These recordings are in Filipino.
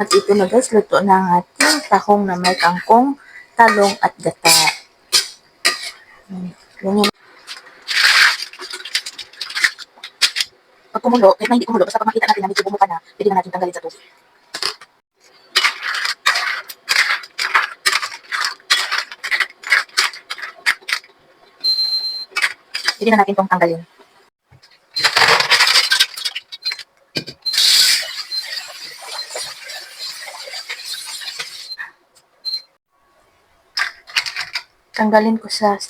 At ito na guys, luto na ang ating tahong na may kangkong, talong at gata. Ganyan. Pag kumulo, kahit na hindi kumulo, basta pag makita natin na medyo bumuka na, pwede na natin tanggalin sa tubig. Pwede na natin itong tanggalin. Tanggalin ko sa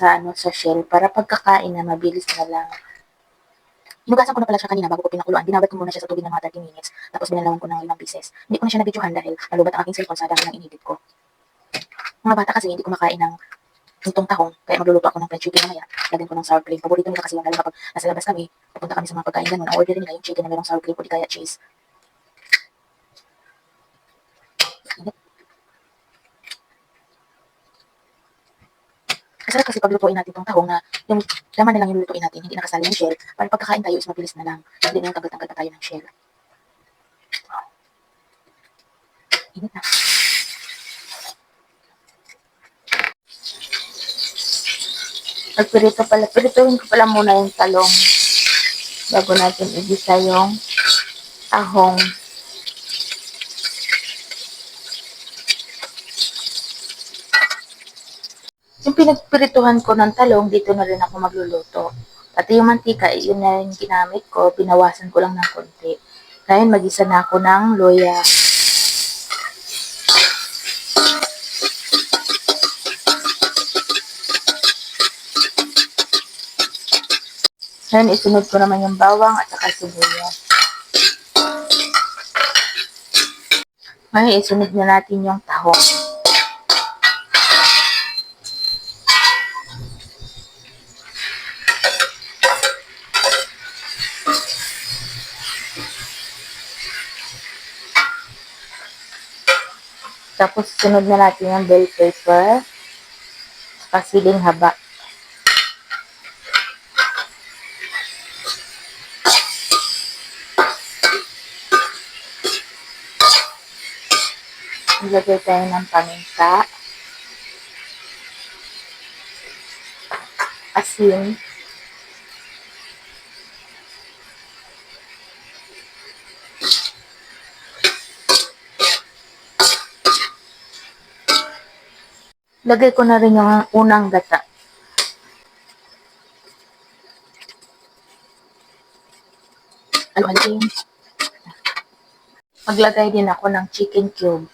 shell para pagkakain na mabilis na lang. Hinugasan ko na pala siya kanina bago ko pinakuluan. Binabad ko muna siya sa tubig ng mga 30 minutes. Tapos binalawan ko ng ilang pieces. Hindi ko na siya nabidyohan dahil nalubat ang aking cellphone sa dami ng inedit ko. Mga bata kasi hindi kumakain ng itong tahong. Kaya magluluto ako ng fried chicken mamaya. Lagyan ko ng sour cream. Paborito nila kasi yung lalo kapag nasa labas kami, pupunta kami sa mga pagkain ganun. Ang order nila yung chicken na mayroong sour cream o di kaya cheese. Masarap kasi paglutuin natin itong tahong na yung laman na lang yung lulutuin natin, hindi nakasali yung shell. Para pagkakain tayo is mabilis na lang. Hindi na yung tanggal-tanggal pa tayo ng shell. Init na. Pirituhin ko pala muna yung talong bago natin igisa yung tahong. Yung pinagpirituhan ko ng talong, dito na rin ako magluluto. Pati yung mantika, yun na yung ginamit ko, binawasan ko lang ng konti. Ngayon, mag-isa na ako ng loya. Ngayon, isunod ko naman yung bawang at saka sibuyas. Ngayon, isunod na natin yung tahong. Tapos, sunod na natin yung bell pepper, siling haba. Ilagay tayo ng paminta, asin, lagay ko na rin yung unang gata. Halo-haloin. Maglagay din ako ng chicken cube.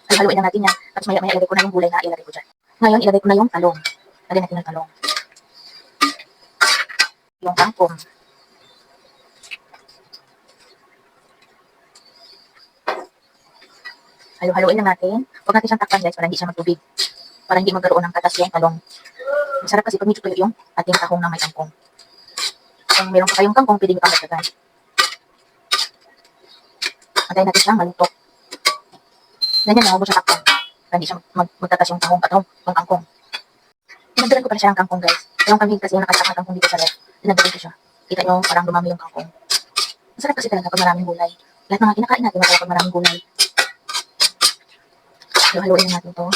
Halo-haloin na natin yan. Tapos maya-maya ilagay ko na yung gulay na ilagay ko dyan. Ngayon, ilagay ko na yung talong. Lagay natin yung talong. Yung kangkong. Halo-haloin na natin. Huwag natin siyang takpan guys para hindi siya magtubig. Para hindi magkaroon ng katas yung talong. Masarap kasi pag medyo tuyo yung ating tahong na may kangkong. Kung meron pa kayong kangkong, pwede nyo pang dagdagan. Antayin natin siyang maluto. Ganyan na, huwag mo siya takpan. Para hindi siya magkatas yung tahong at yung kangkong. Dinagdagan ko pala siya ng kangkong guys. Yung kambing kasi yung nakalitak na kangkong dito sa left. Dinagdagan ko siya. Kita nyo parang dumami yung kangkong. Masarap kasi talaga pag maraming gulay. Lahat ng mga kinakain natin masarap pag maraming gulay. Halo-haloin natin to.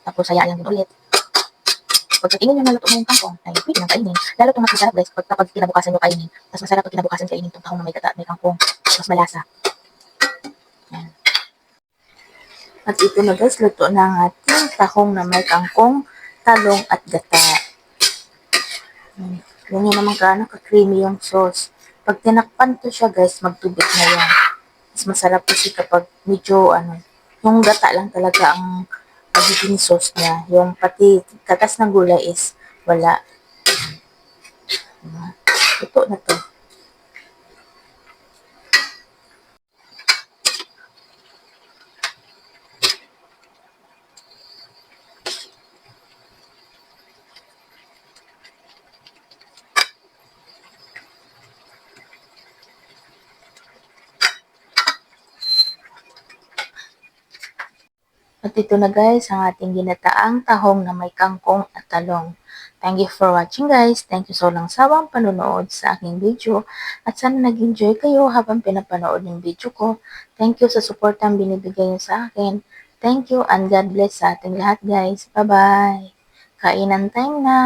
Tapos hayaan lang din ulit. Pag sa tingin nyo naluto na yung kangkong, ay pwede nang kainin. Lalo itong mas masarap guys kapag kinabukasan nyo kainin. Mas masarap pag kinabukasan kainin itong tahong na may gata at may kangkong. Mas malasa. Yan. At ito na guys, luto na ang ating tahong na may kangkong, talong at gata. Ganyan naman gaano ka-creamy yung sauce. Pag tinakpan to siya guys, magtubig na yan. Mas masarap kasi kapag medyo yung gata lang talaga ang magiging sauce niya. Yung pati katas ng gulay is wala. Ito na to. At ito na guys, ang ating ginataang tahong na may kangkong at talong. Thank you for watching guys. Thank you sa walang sawang panonood sa aking video. At sana nag-enjoy kayo habang pinapanood yung video ko. Thank you sa suportang binibigay niyo sa akin. Thank you and God bless sa ating lahat guys. Bye-bye. Kainan time na.